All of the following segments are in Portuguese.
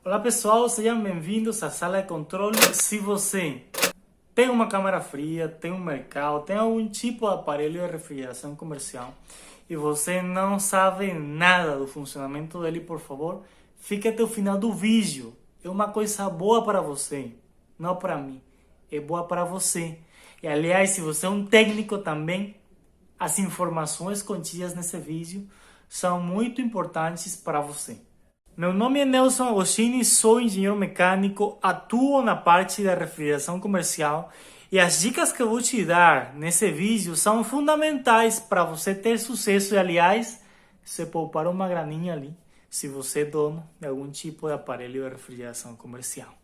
Olá pessoal, sejam bem-vindos à sala de controle. Se você tem uma câmara fria, tem um mercado, tem algum tipo de aparelho de refrigeração comercial e você não sabe nada do funcionamento dele, por favor, fique até o final do vídeo. É uma coisa boa para você, não para mim, é boa para você. E aliás, se você é um técnico também, as informações contidas nesse vídeo são muito importantes para você. Meu nome é Nelson Agostini, sou engenheiro mecânico, atuo na parte da refrigeração comercial e as dicas que eu vou te dar nesse vídeo são fundamentais para você ter sucesso e, aliás, você poupar uma graninha ali se você é dono de algum tipo de aparelho de refrigeração comercial.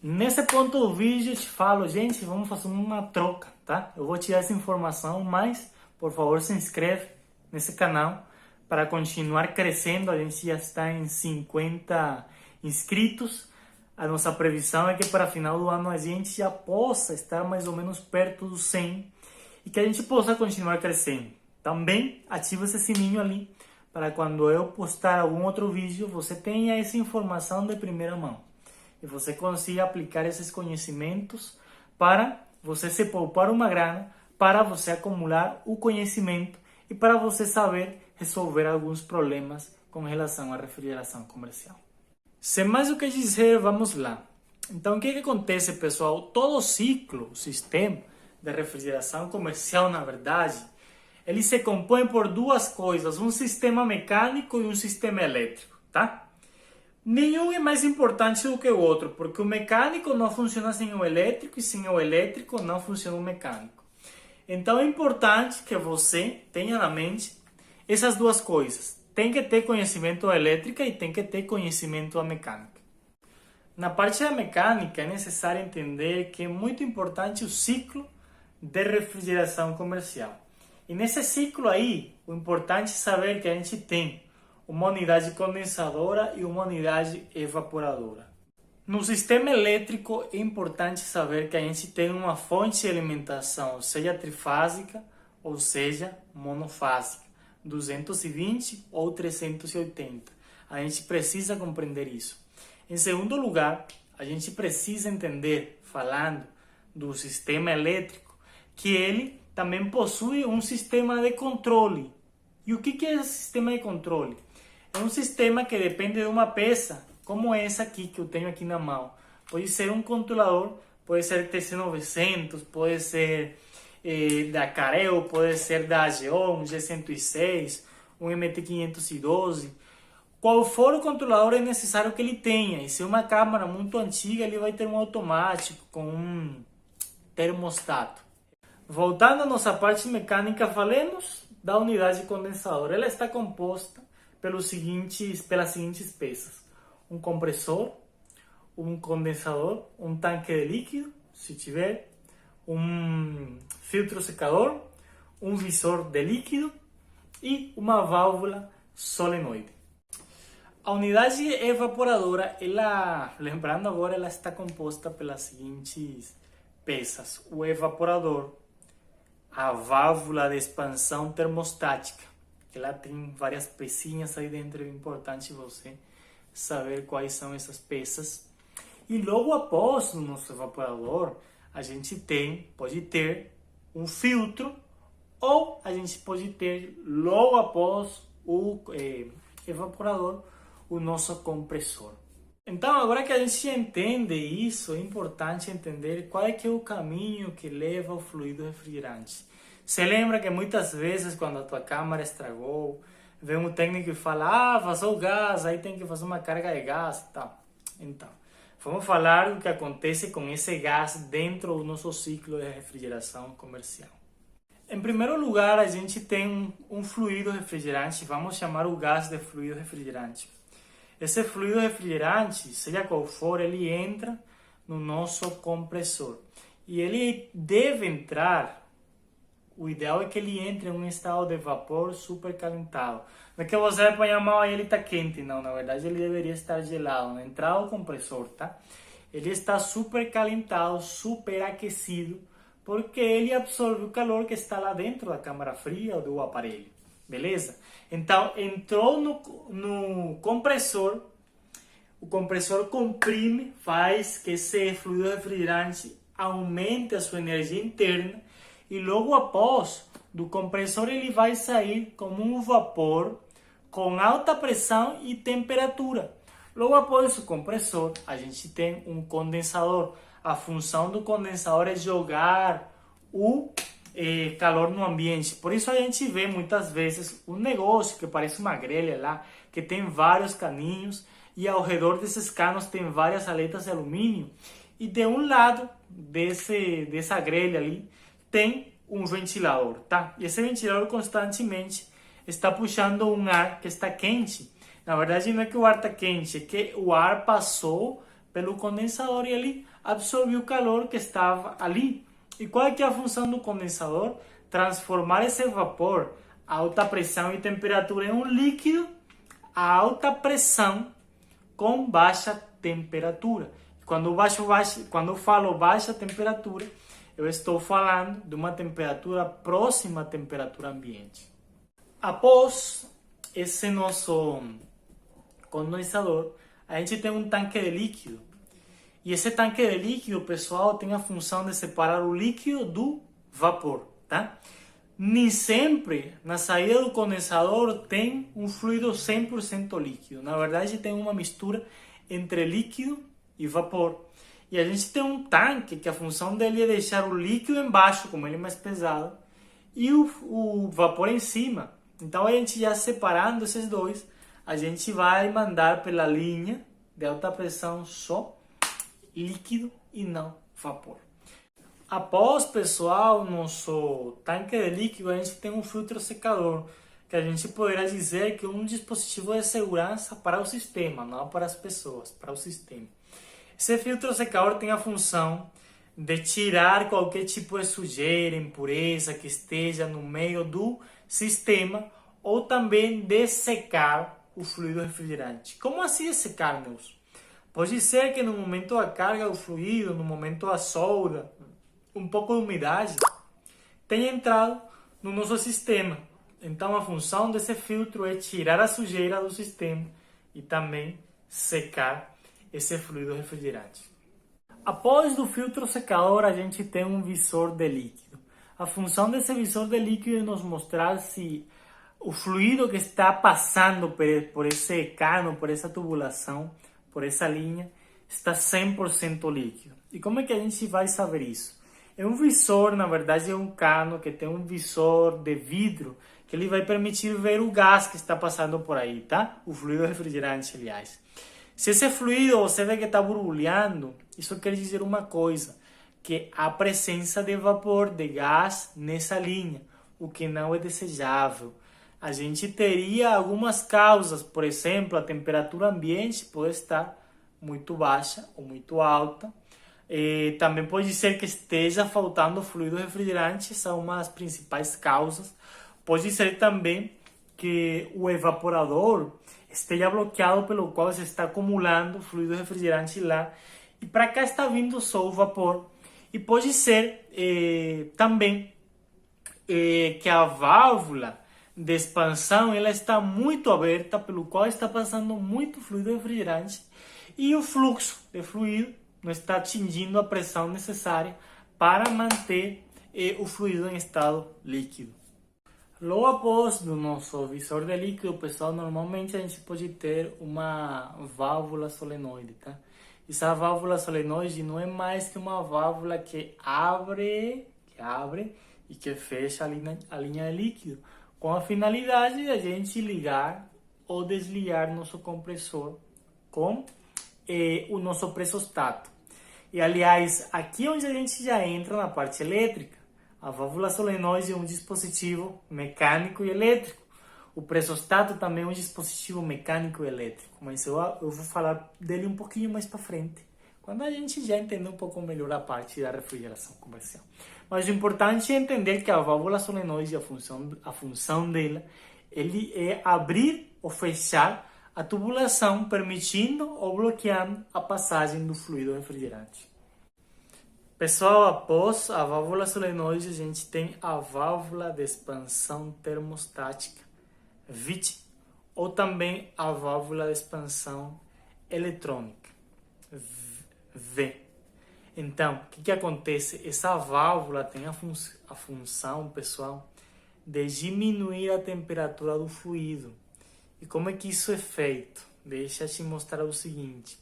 Nesse ponto do vídeo eu te falo, gente, vamos fazer uma troca, tá? Eu vou te dar essa informação, mas, por favor, se inscreve nesse canal para continuar crescendo. A gente já está em 50 inscritos. A nossa previsão é que para final do ano a gente já possa estar mais ou menos perto dos 100 e que a gente possa continuar crescendo. Também ativa esse sininho ali para quando eu postar algum outro vídeo você tenha essa informação de primeira mão e você consiga aplicar esses conhecimentos para você se poupar uma grana, para você acumular o conhecimento e para você saber resolver alguns problemas com relação à refrigeração comercial. Sem mais o que dizer, vamos lá. Então, o que acontece, pessoal? Todo o ciclo, o sistema de refrigeração comercial, na verdade, ele se compõe por duas coisas, um sistema mecânico e um sistema elétrico, tá? Nenhum é mais importante do que o outro, porque o mecânico não funciona sem o elétrico e sem o elétrico não funciona o mecânico. Então, é importante que você tenha na mente essas duas coisas. Tem que ter conhecimento da elétrica e tem que ter conhecimento da mecânica. Na parte da mecânica é necessário entender que é muito importante o ciclo de refrigeração comercial. E nesse ciclo aí, o importante é saber que a gente tem uma unidade condensadora e uma unidade evaporadora. No sistema elétrico é importante saber que a gente tem uma fonte de alimentação, seja trifásica ou seja monofásica. 220 ou 380. A gente precisa compreender isso. Em segundo lugar, a gente precisa entender, falando do sistema elétrico, que ele também possui um sistema de controle. E o que é esse sistema de controle? É um sistema que depende de uma peça, como essa aqui que eu tenho aqui na mão. Pode ser um controlador, pode ser TC900, pode ser da Careo, pode ser da AGO, um G106, um MT512. Qual for o controlador é necessário que ele tenha. E se é uma câmara muito antiga, ele vai ter um automático com um termostato. Voltando à nossa parte mecânica, falemos da unidade condensadora. Ela está composta pelas seguintes peças: um compressor, um condensador, um tanque de líquido, se tiver, um filtro secador, um visor de líquido e uma válvula solenoide. A unidade evaporadora, lembrando agora, ela está composta pelas seguintes peças: o evaporador, a válvula de expansão termostática, que ela tem várias pecinhas aí dentro, é importante você saber quais são essas peças. E logo após o nosso evaporador, a gente pode ter um filtro, ou a gente pode ter, logo após o evaporador, o nosso compressor. Então, agora que a gente entende isso, é importante entender qual é que é o caminho que leva ao fluido refrigerante. Você lembra que muitas vezes, quando a tua câmara estragou, vem um técnico e fala, vazou gás, aí tem que fazer uma carga de gás e tal. Então, vamos falar do que acontece com esse gás dentro do nosso ciclo de refrigeração comercial. Em primeiro lugar, a gente tem um fluido refrigerante, vamos chamar o gás de fluido refrigerante. Esse fluido refrigerante, seja qual for, ele entra no nosso compressor. E ele deve entrar, o ideal é que ele entre em um estado de vapor supercalentado. Não é que você vai pôr a mão e ele está quente, não. Na verdade, ele deveria estar gelado. Na entrada do compressor, tá? Ele está supercalentado, superaquecido, porque ele absorve o calor que está lá dentro da câmara fria ou do aparelho. Beleza? Então, entrou no compressor, o compressor comprime, faz que esse fluido refrigerante aumente a sua energia interna e logo após do compressor ele vai sair como um vapor com alta pressão e temperatura. Logo após o compressor, a gente tem um condensador. A função do condensador é jogar o calor no ambiente. Por isso a gente vê muitas vezes um negócio que parece uma grelha lá, que tem vários caninhos e ao redor desses canos tem várias aletas de alumínio. E de um lado dessa grelha ali tem um ventilador, tá? E esse ventilador constantemente está puxando um ar que está quente. Na verdade, não é que o ar está quente, é que o ar passou pelo condensador e ele absorveu o calor que estava ali. E qual é que é a função do condensador? Transformar esse vapor a alta pressão e temperatura em um líquido a alta pressão com baixa temperatura. Quando eu falo baixa temperatura, eu estou falando de uma temperatura próxima à temperatura ambiente. Após esse nosso condensador, a gente tem um tanque de líquido. E esse tanque de líquido, pessoal, tem a função de separar o líquido do vapor, tá? Nem sempre na saída do condensador tem um fluido 100% líquido. Na verdade, tem uma mistura entre líquido e vapor. E a gente tem um tanque que a função dele é deixar o líquido embaixo, como ele é mais pesado, e o vapor em cima. Então, a gente já separando esses dois, a gente vai mandar pela linha de alta pressão só líquido e não vapor. Após, pessoal, nosso tanque de líquido, a gente tem um filtro secador, que a gente poderá dizer que é um dispositivo de segurança para o sistema, não para as pessoas, para o sistema. Esse filtro secador tem a função de tirar qualquer tipo de sujeira, impureza que esteja no meio do sistema ou também de secar o fluido refrigerante. Como assim secar, meus? Pode ser que no momento da carga do fluido, no momento da solda, um pouco de umidade tenha entrado no nosso sistema. Então a função desse filtro é tirar a sujeira do sistema e também secar esse fluido refrigerante. Após do filtro secador, a gente tem um visor de líquido. A função desse visor de líquido é nos mostrar se o fluido que está passando por esse cano, por essa tubulação, por essa linha, está 100% líquido. E como é que a gente vai saber isso? É um visor, na verdade é um cano que tem um visor de vidro que ele vai permitir ver o gás que está passando por aí, tá? O fluido refrigerante, aliás. Se esse fluido você vê que está borbulhando, isso quer dizer uma coisa, que há presença de vapor, de gás nessa linha, o que não é desejável. A gente teria algumas causas, por exemplo, a temperatura ambiente pode estar muito baixa ou muito alta. Também pode ser que esteja faltando fluido refrigerante, são uma das principais causas. Pode ser também que o evaporador esteja bloqueado, pelo qual se está acumulando fluido refrigerante lá, e para cá está vindo só o vapor. E pode ser também que a válvula de expansão ela está muito aberta, pelo qual está passando muito fluido refrigerante, e o fluxo de fluido não está atingindo a pressão necessária para manter o fluido em estado líquido. Logo após do nosso visor de líquido, pessoal, normalmente a gente pode ter uma válvula solenoide, tá? Essa válvula solenoide não é mais que uma válvula que abre e que fecha a linha de líquido, com a finalidade de a gente ligar ou desligar nosso compressor com o nosso pressostato. E aliás, aqui onde a gente já entra na parte elétrica, a válvula solenoide é um dispositivo mecânico e elétrico. O pressostato também é um dispositivo mecânico e elétrico, mas eu vou falar dele um pouquinho mais para frente, quando a gente já entender um pouco melhor a parte da refrigeração comercial. Mas o importante é entender que a válvula solenoide, a função dela, ele é abrir ou fechar a tubulação, permitindo ou bloqueando a passagem do fluido refrigerante. Pessoal, após a válvula solenoide, a gente tem a válvula de expansão termostática, VIT, ou também a válvula de expansão eletrônica, V. Então, o que acontece? Essa válvula tem a função, pessoal, de diminuir a temperatura do fluido. E como é que isso é feito? Deixa eu te mostrar o seguinte.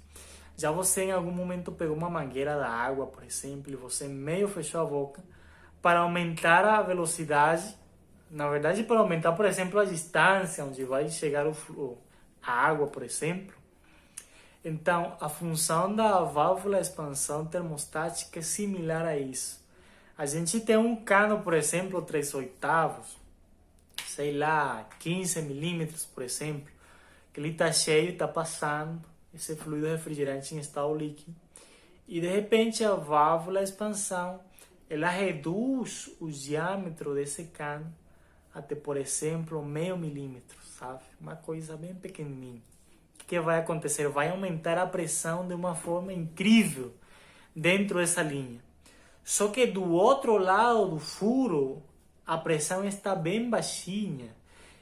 Já você em algum momento pegou uma mangueira da água, por exemplo, e você meio fechou a boca para aumentar a velocidade, na verdade para aumentar, por exemplo, a distância onde vai chegar a água, por exemplo. Então, a função da válvula de expansão termostática é similar a isso. A gente tem um cano, por exemplo, 3/8, sei lá, 15 milímetros, por exemplo, que ele está cheio e está passando esse fluido refrigerante em estado líquido. E de repente a válvula de expansão, ela reduz o diâmetro desse cano até, por exemplo, meio milímetro, sabe? Uma coisa bem pequenininha. O que vai acontecer? Vai aumentar a pressão de uma forma incrível dentro dessa linha. Só que do outro lado do furo, a pressão está bem baixinha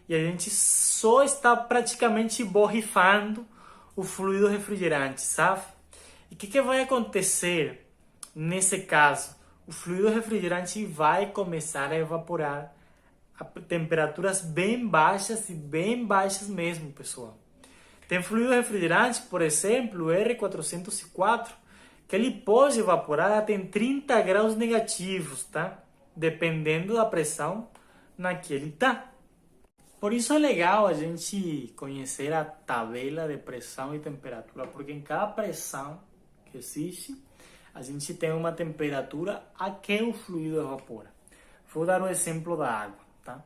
e a gente só está praticamente borrifando o fluido refrigerante, sabe? E o que vai acontecer nesse caso? O fluido refrigerante vai começar a evaporar a temperaturas bem baixas e bem baixas mesmo, pessoal. Tem fluido refrigerante, por exemplo, o R404, que ele pode evaporar até em 30 graus negativos, tá? Dependendo da pressão na que ele está. Por isso é legal a gente conhecer a tabela de pressão e temperatura, porque em cada pressão que existe, a gente tem uma temperatura a que o fluido evapora. Vou dar um exemplo da água, tá?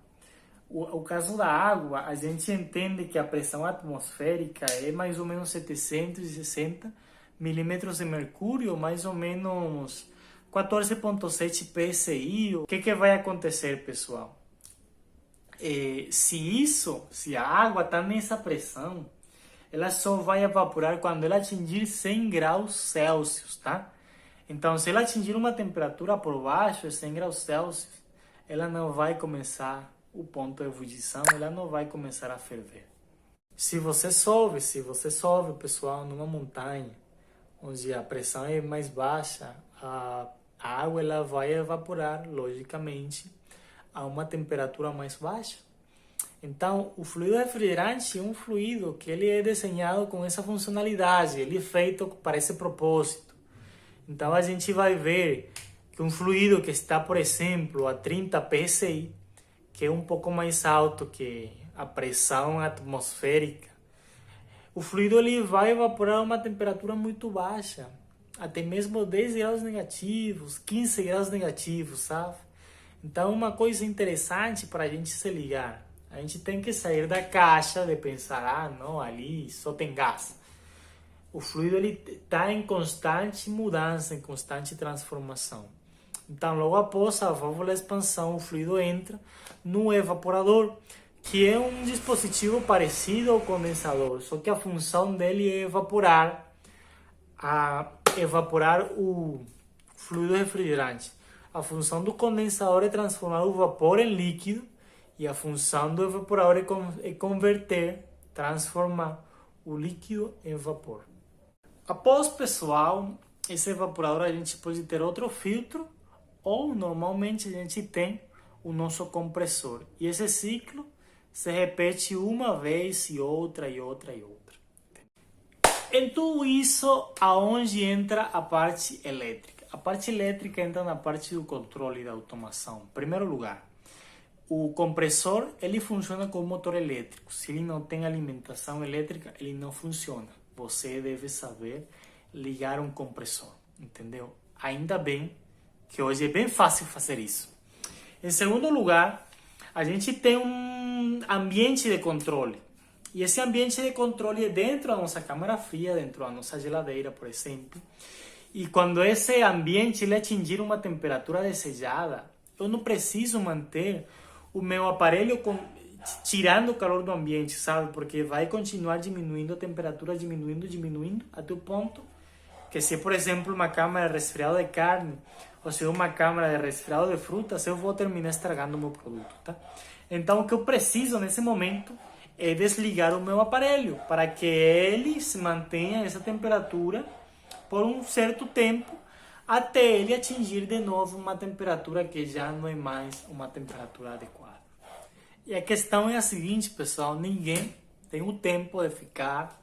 O caso da água, a gente entende que a pressão atmosférica é mais ou menos 760 milímetros de mercúrio, mais ou menos 14,7 psi. O que vai acontecer, pessoal? Se a água está nessa pressão, ela só vai evaporar quando ela atingir 100 graus Celsius, tá? Então, se ela atingir uma temperatura por baixo de 100 graus Celsius, ela não vai começar o ponto de ebulição, ela não vai começar a ferver. Se você sobe, pessoal, numa montanha, onde a pressão é mais baixa, a água ela vai evaporar, logicamente, a uma temperatura mais baixa. Então, o fluido refrigerante é um fluido que ele é desenhado com essa funcionalidade, ele é feito para esse propósito. Então, a gente vai ver que um fluido que está, por exemplo, a 30 psi, que é um pouco mais alto que a pressão atmosférica, o fluido ele vai evaporar a uma temperatura muito baixa, até mesmo 10 graus negativos, 15 graus negativos, sabe? Então, uma coisa interessante para a gente se ligar, a gente tem que sair da caixa de pensar, não, ali só tem gás. O fluido ele está em constante mudança, em constante transformação. Então, logo após a válvula de expansão, o fluido entra no evaporador, que é um dispositivo parecido ao condensador, só que a função dele é evaporar o fluido refrigerante. A função do condensador é transformar o vapor em líquido e a função do evaporador é converter, transformar o líquido em vapor. Após, pessoal, esse evaporador a gente pode ter outro filtro ou normalmente a gente tem o nosso compressor. E esse ciclo se repete uma vez e outra e outra e outra. Em tudo isso, aonde entra a parte elétrica? A parte elétrica entra na parte do controle e da automação. Em primeiro lugar, o compressor ele funciona com motor elétrico. Se ele não tem alimentação elétrica, ele não funciona. Você deve saber ligar um compressor, entendeu? Ainda bem que hoje é bem fácil fazer isso. Em segundo lugar, a gente tem um ambiente de controle. E esse ambiente de controle é dentro da nossa câmara fria, dentro da nossa geladeira, por exemplo. E quando esse ambiente ele atingir uma temperatura desejada, eu não preciso manter o meu aparelho tirando o calor do ambiente, sabe? Porque vai continuar diminuindo a temperatura, diminuindo, até o ponto que se, por exemplo, uma câmara de resfriado de carne, ou se uma câmara de resfriado de frutas, eu vou terminar estragando o meu produto, tá? Então, o que eu preciso nesse momento é desligar o meu aparelho para que ele se mantenha essa temperatura por um certo tempo até ele atingir de novo uma temperatura que já não é mais uma temperatura adequada. E a questão é a seguinte, pessoal, ninguém tem o tempo de ficar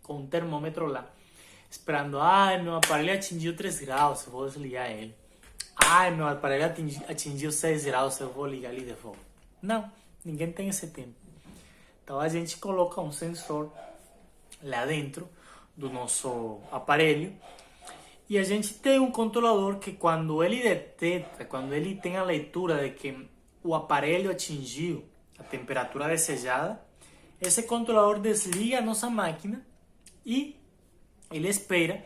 com o termômetro lá, esperando, meu aparelho atingiu 3 graus, eu vou desligar ele. Meu aparelho atingiu 6 graus, eu vou ligar ele de volta. Não, ninguém tem esse tempo. Então a gente coloca um sensor lá dentro do nosso aparelho e a gente tem um controlador que quando ele detecta, quando ele tem a leitura de que o aparelho atingiu a temperatura desejada, esse controlador desliga a nossa máquina e ele espera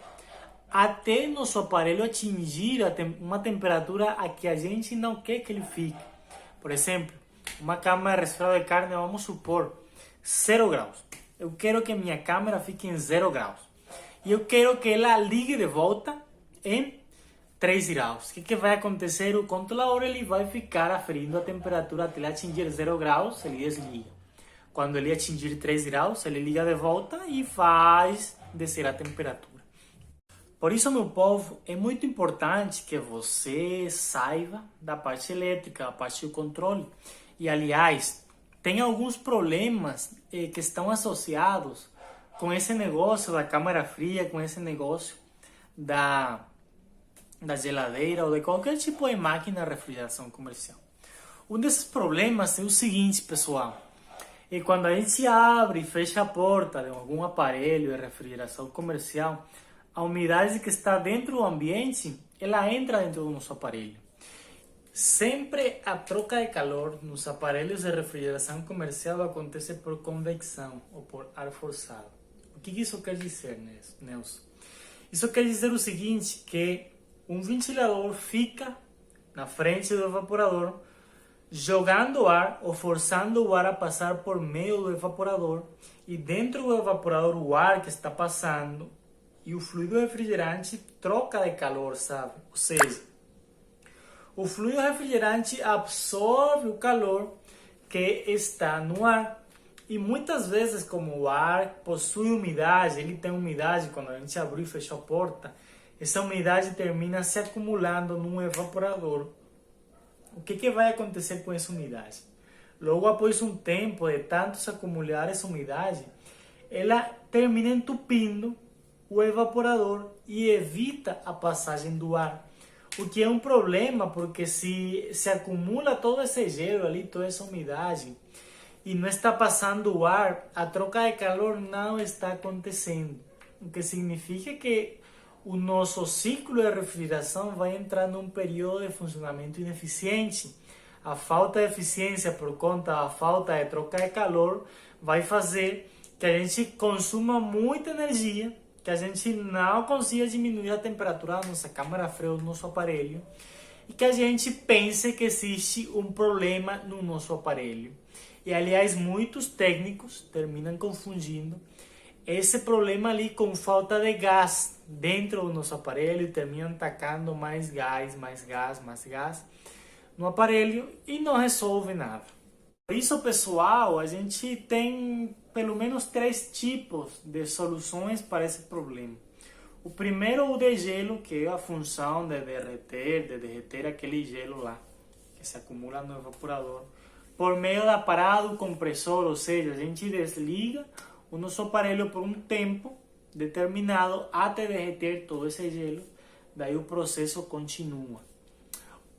até nosso aparelho atingir uma temperatura a que a gente não quer que ele fique. Por exemplo, uma câmera de resfriado de carne, vamos supor, 0 graus. Eu quero que minha câmera fique em 0 graus. E eu quero que ela ligue de volta em 3 graus. O que vai acontecer? O controlador ele vai ficar aferindo a temperatura até ele atingir 0 graus, ele desliga. Quando ele atingir 3 graus, ele liga de volta e faz descer a temperatura. Por isso, meu povo, é muito importante que você saiba da parte elétrica, da parte do controle. E, aliás, tem alguns problemas que estão associados com esse negócio da câmara fria, com esse negócio da geladeira ou de qualquer tipo de máquina de refrigeração comercial. Um desses problemas é o seguinte, pessoal. É quando a gente abre e fecha a porta de algum aparelho de refrigeração comercial, a umidade que está dentro do ambiente, ela entra dentro do nosso aparelho. Sempre a troca de calor nos aparelhos de refrigeração comercial acontece por convecção ou por ar forçado. O que isso quer dizer, Nelson? Isso quer dizer o seguinte, que um ventilador fica na frente do evaporador, jogando ar ou forçando o ar a passar por meio do evaporador, e dentro do evaporador o ar que está passando e o fluido refrigerante troca de calor, sabe? Ou seja, o fluido refrigerante absorve o calor que está no ar. E muitas vezes, como o ar possui umidade, ele tem umidade quando a gente abriu e fechou a porta, essa umidade termina se acumulando num evaporador. O que vai acontecer com essa umidade? Logo após um tempo de tanto se acumular essa umidade, ela termina entupindo o evaporador e evita a passagem do ar. O que é um problema, porque se acumula todo esse gelo ali, toda essa umidade, e não está passando o ar, a troca de calor não está acontecendo. O que significa que o nosso ciclo de refrigeração vai entrar num período de funcionamento ineficiente. A falta de eficiência por conta da falta de troca de calor vai fazer que a gente consuma muita energia, que a gente não consiga diminuir a temperatura da nossa câmara fria do nosso aparelho e que a gente pense que existe um problema no nosso aparelho. E, aliás, muitos técnicos terminam confundindo esse problema ali com falta de gás dentro do nosso aparelho e terminam tacando mais gás no aparelho e não resolve nada. Por isso, pessoal, a gente tem pelo menos 3 tipos de soluções para esse problema. O primeiro, o degelo, que é a função de derreter aquele gelo lá, que se acumula no evaporador, por meio da parada do compressor, ou seja, a gente desliga o nosso aparelho por um tempo determinado até derreter todo esse gelo, daí o processo continua.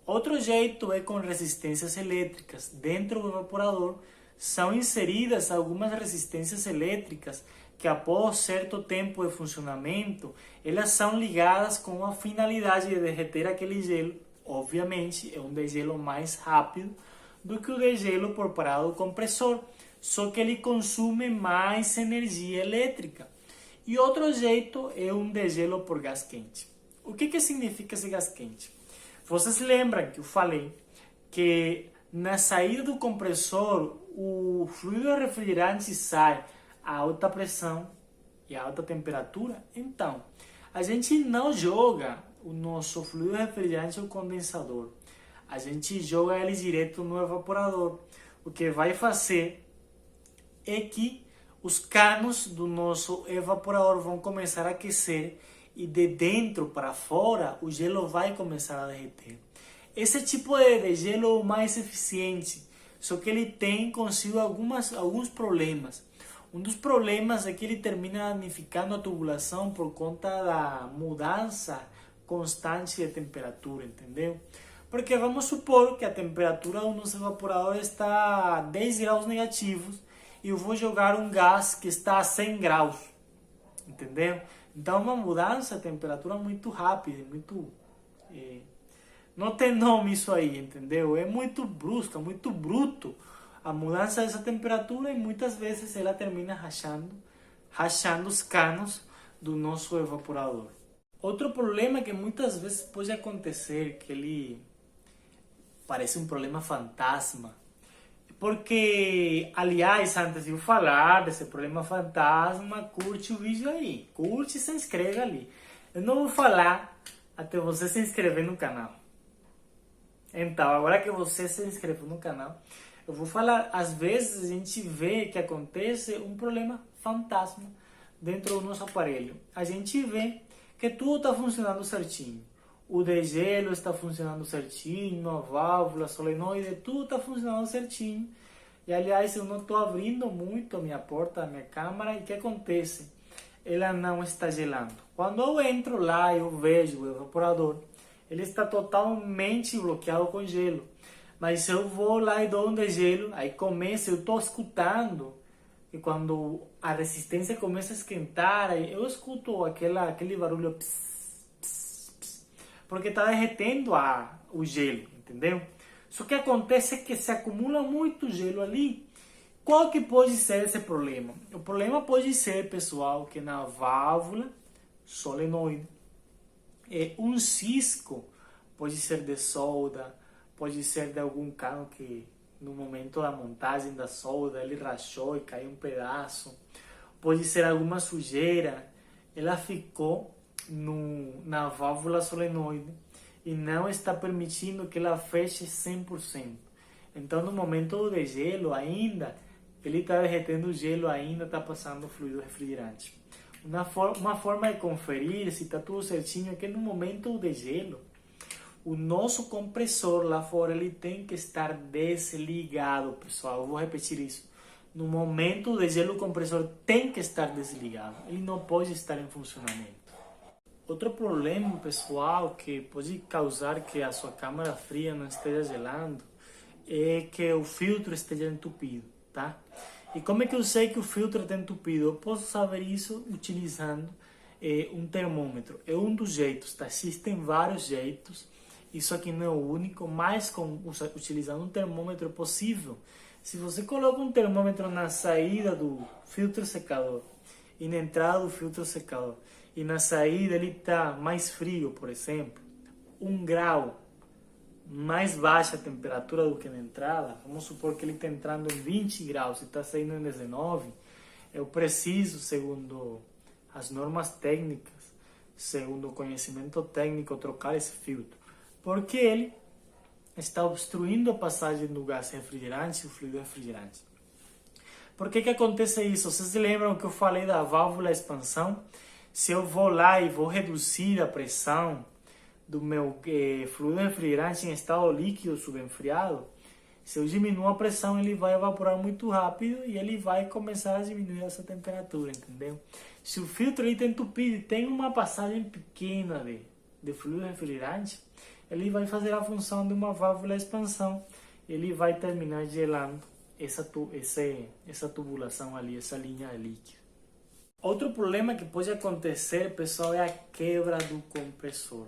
Outro jeito é com resistências elétricas. Dentro do evaporador são inseridas algumas resistências elétricas que, após certo tempo de funcionamento, elas são ligadas com a finalidade de derreter aquele gelo. Obviamente, é um degelo mais rápido do que o degelo por parada do compressor, só que ele consome mais energia elétrica. E outro jeito é um degelo por gás quente. O que significa esse gás quente? Vocês lembram que eu falei que na saída do compressor o fluido refrigerante sai a alta pressão e a alta temperatura? Então, a gente não joga o nosso fluido refrigerante no condensador. A gente joga ele direto no evaporador, o que vai fazer é que os canos do nosso evaporador vão começar a aquecer e de dentro para fora o gelo vai começar a derreter. Esse tipo de gelo é o mais eficiente, só que ele tem consigo alguns problemas. Um dos problemas é que ele termina danificando a tubulação por conta da mudança constante de temperatura, entendeu? Porque vamos supor que a temperatura do nosso evaporador está a 10 graus negativos e eu vou jogar um gás que está a 100 graus, entendeu? Então uma mudança de temperatura muito rápida, muito... não tem nome isso aí, entendeu? É muito brusca, muito bruto a mudança dessa temperatura e muitas vezes ela termina rachando os canos do nosso evaporador. Outro problema que muitas vezes pode acontecer, que ele parece um problema fantasma, porque, aliás, antes de eu falar desse problema fantasma, curte o vídeo aí, curte e se inscreve ali. Eu não vou falar até você se inscrever no canal. Então, agora que você se inscreveu no canal, eu vou falar, às vezes a gente vê que acontece um problema fantasma dentro do nosso aparelho. A gente vê que tudo está funcionando certinho. O degelo está funcionando certinho, a válvula, a solenoide, tudo está funcionando certinho. E aliás, eu não estou abrindo muito a minha porta, a minha câmera, e o que acontece? Ela não está gelando. Quando eu entro lá e eu vejo o evaporador, ele está totalmente bloqueado com gelo. Mas se eu vou lá e dou um degelo, aí começa, eu estou escutando, e quando a resistência começa a esquentar, aí eu escuto aquele barulho, pss, pss, pss, porque está derretendo o gelo, entendeu? Só que acontece que se acumula muito gelo ali. Qual que pode ser esse problema? O problema pode ser, pessoal, que na válvula solenoide, um cisco, pode ser de solda, pode ser de algum cano que no momento da montagem da solda ele rachou e caiu um pedaço, pode ser alguma sujeira, ela ficou na válvula solenoide e não está permitindo que ela feche 100%. Então no momento do degelo ainda, ele está derretendo o gelo, ainda está passando fluido refrigerante. Uma forma de conferir se está tudo certinho é que no momento do degelo, o nosso compressor lá fora ele tem que estar desligado, pessoal. Eu vou repetir isso. No momento do degelo, o compressor tem que estar desligado. Ele não pode estar em funcionamento. Outro problema, pessoal, que pode causar que a sua câmara fria não esteja gelando é que o filtro esteja entupido, tá? E como é que eu sei que o filtro está entupido? Eu posso saber isso utilizando um termômetro. É um dos jeitos, tá? Existem vários jeitos. Isso aqui não é o único, mas utilizando um termômetro é possível. Se você coloca um termômetro na saída do filtro secador e na entrada do filtro secador, e na saída ele está mais frio, por exemplo, 1 grau mais baixa a temperatura do que na entrada, vamos supor que ele está entrando em 20 graus e está saindo em 19, eu preciso, segundo as normas técnicas, segundo o conhecimento técnico, trocar esse filtro, porque ele está obstruindo a passagem do gás refrigerante e o fluido refrigerante. Por que acontece isso? Vocês se lembram que eu falei da válvula de expansão? Se eu vou lá e vou reduzir a pressão do meu fluido refrigerante em estado líquido subenfriado, se eu diminuo a pressão, ele vai evaporar muito rápido e ele vai começar a diminuir essa temperatura, entendeu? Se o filtro está entupido e tem uma passagem pequena de fluido refrigerante, ele vai fazer a função de uma válvula de expansão, ele vai terminar gelando essa tubulação ali, essa linha de líquido. Outro problema que pode acontecer, pessoal, é a quebra do compressor.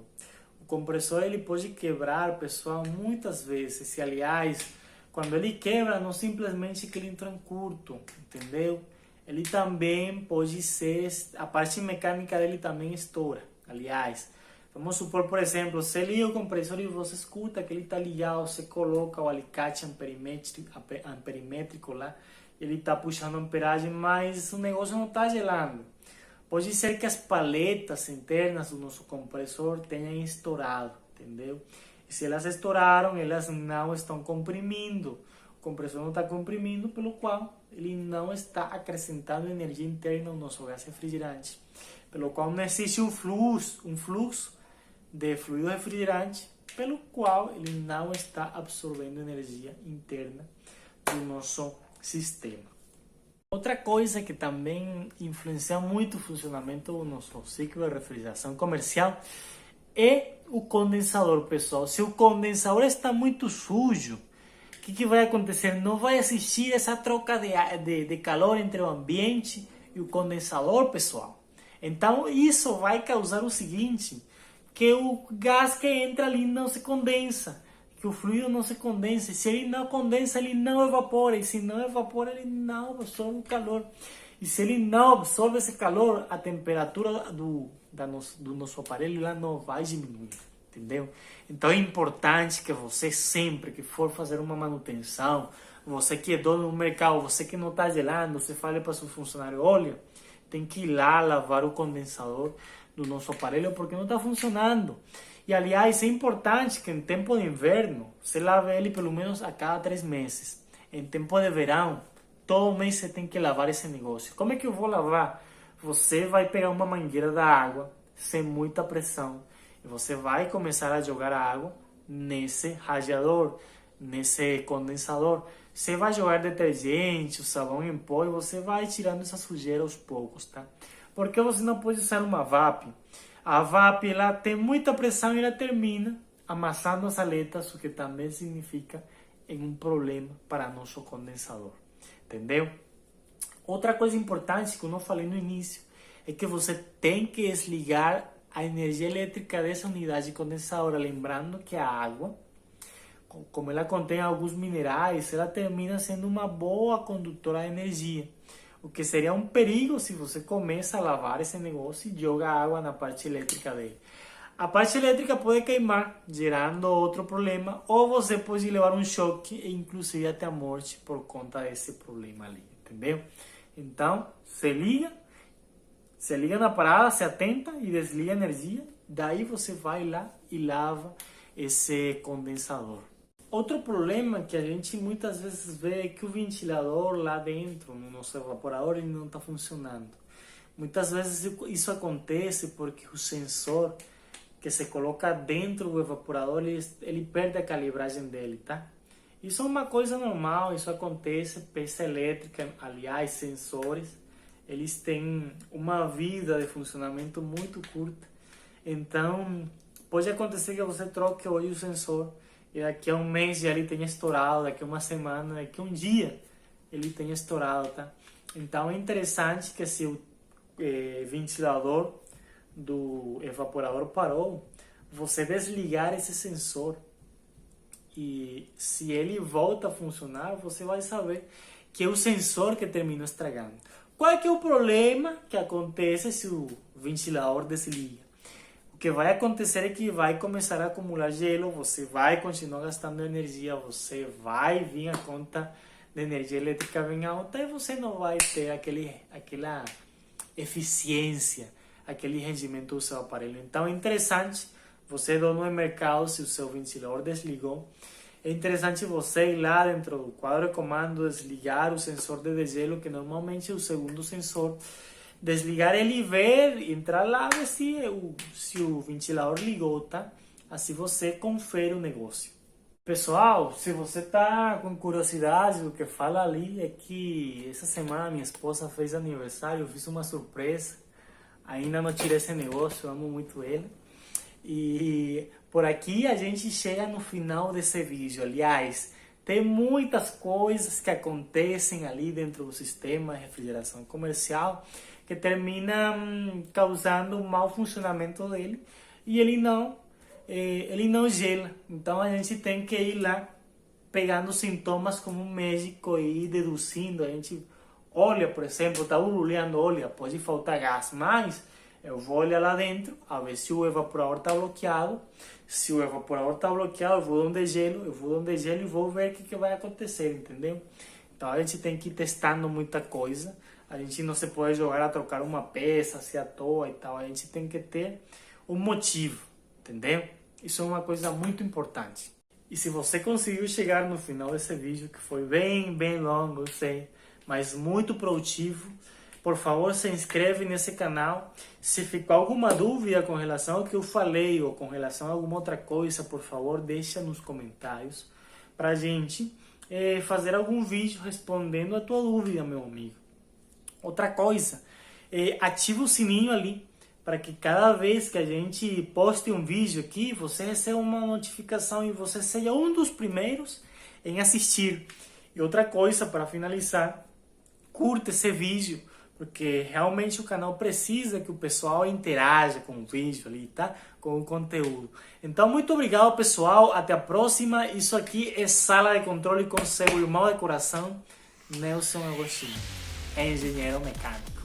O compressor ele pode quebrar, pessoal, muitas vezes. E, aliás, quando ele quebra, não simplesmente que ele entra em curto, entendeu? Ele também pode ser, a parte mecânica dele também estoura. Aliás, vamos supor, por exemplo, você liga o compressor e você escuta que ele está ligado, você coloca o alicate amperimétrico lá, ele está puxando a amperagem, mas o negócio não está gelando. Pode ser que as paletas internas do nosso compressor tenham estourado, entendeu? E se elas estouraram, elas não estão comprimindo O compressor não está comprimindo, pelo qual ele não está acrescentando energia interna no nosso gás refrigerante, pelo qual não existe um fluxo de fluido refrigerante, pelo qual ele não está absorvendo energia interna do nosso sistema. Outra coisa que também influencia muito o funcionamento do nosso ciclo de refrigeração comercial é o condensador, pessoal. Se o condensador está muito sujo, o que vai acontecer? Não vai existir essa troca de calor entre o ambiente e o condensador, pessoal. Então, isso vai causar o seguinte, que o gás que entra ali não se condensa, que o fluido não se condensa. Se ele não condensa, ele não evapora. E se não evapora, ele não absorve o calor. E se ele não absorve esse calor, a temperatura do nosso aparelho lá não vai diminuir. Entendeu? Então é importante que você sempre que for fazer uma manutenção, você que é dono do mercado, você que não está gelando, você fale para seu funcionário, olha, tem que ir lá lavar o condensador do nosso aparelho porque não está funcionando. E aliás, é importante que em tempo de inverno, você lave ele pelo menos a cada 3 meses. Em tempo de verão, todo mês você tem que lavar esse negócio. Como é que eu vou lavar? Você vai pegar uma mangueira da água, sem muita pressão, e você vai começar a jogar a água nesse radiador, nesse condensador. Você vai jogar detergente, o sabão em pó, e você vai tirando essa sujeira aos poucos, tá? Porque você não pode usar uma VAP. A VAP ela tem muita pressão e ela termina amassando as aletas, o que também significa um problema para nosso condensador. Entendeu? Outra coisa importante que eu não falei no início é que você tem que desligar a energia elétrica dessa unidade condensadora, lembrando que a água, como ela contém alguns minerais, ela termina sendo uma boa condutora de energia, o que seria um perigo se você começa a lavar esse negócio e joga água na parte elétrica dele. A parte elétrica pode queimar, gerando outro problema, ou você pode levar um choque e inclusive até a morte por conta desse problema ali, entendeu? Então, se liga na parada, se atenta e desliga a energia, daí você vai lá e lava esse condensador. Outro problema que a gente muitas vezes vê é que o ventilador lá dentro, no nosso evaporador, ele não está funcionando. Muitas vezes isso acontece porque o sensor que se coloca dentro do evaporador, ele perde a calibragem dele, tá? Isso é uma coisa normal, isso acontece, peça elétrica, aliás, sensores, eles têm uma vida de funcionamento muito curta. Então, pode acontecer que você troque hoje o sensor e daqui a um mês já ele tenha estourado, daqui a uma semana, daqui a um dia ele tenha estourado, tá? Então, é interessante que se o ventilador do evaporador parou, você desligar esse sensor. E se ele volta a funcionar, você vai saber que é o sensor que terminou estragando. Qual é que é o problema que acontece se o ventilador desliga? O que vai acontecer é que vai começar a acumular gelo, você vai continuar gastando energia, você vai vir a conta de energia elétrica bem alta e você não vai ter aquela eficiência, aquele rendimento do seu aparelho. Então é interessante, você dono do mercado, se o seu ventilador desligou, é interessante você ir lá dentro do quadro de comando, desligar o sensor de degelo, que normalmente é o segundo sensor, desligar ele e ver, entrar lá ver se o ventilador ligou, tá? Assim você confere o negócio. Pessoal, se você tá com curiosidade do que fala ali, é que essa semana minha esposa fez aniversário, eu fiz uma surpresa, ainda não tirei esse negócio, eu amo muito ele. E por aqui a gente chega no final desse vídeo. Aliás, tem muitas coisas que acontecem ali dentro do sistema de refrigeração comercial que terminam causando um mau funcionamento dele e ele não gela. Então a gente tem que ir lá pegando sintomas como um médico e ir deduzindo. A gente olha, por exemplo, está borbulhando, olha, pode faltar gás, mas eu vou olhar lá dentro, a ver se o evaporador está bloqueado. Se o evaporador está bloqueado, eu vou dar um gelo e vou ver o que vai acontecer, entendeu? Então a gente tem que ir testando muita coisa. A gente não se pode jogar a trocar uma peça assim à toa e tal. A gente tem que ter um motivo, entendeu? Isso é uma coisa muito importante. E se você conseguiu chegar no final desse vídeo, que foi bem longo, eu sei, mas muito produtivo, por favor, se inscreve nesse canal. Se ficou alguma dúvida com relação ao que eu falei ou com relação a alguma outra coisa, por favor, deixa nos comentários pra gente fazer algum vídeo respondendo a tua dúvida, meu amigo. Outra coisa, ativa o sininho ali, para que cada vez que a gente poste um vídeo aqui, você receba uma notificação e você seja um dos primeiros em assistir. E outra coisa, para finalizar, curta esse vídeo, porque realmente o canal precisa que o pessoal interaja com o vídeo ali, tá? Com o conteúdo. Então, muito obrigado, pessoal. Até a próxima. Isso aqui é Sala de Controle com seu irmão de coração, Nelson Agostinho, engenheiro mecânico.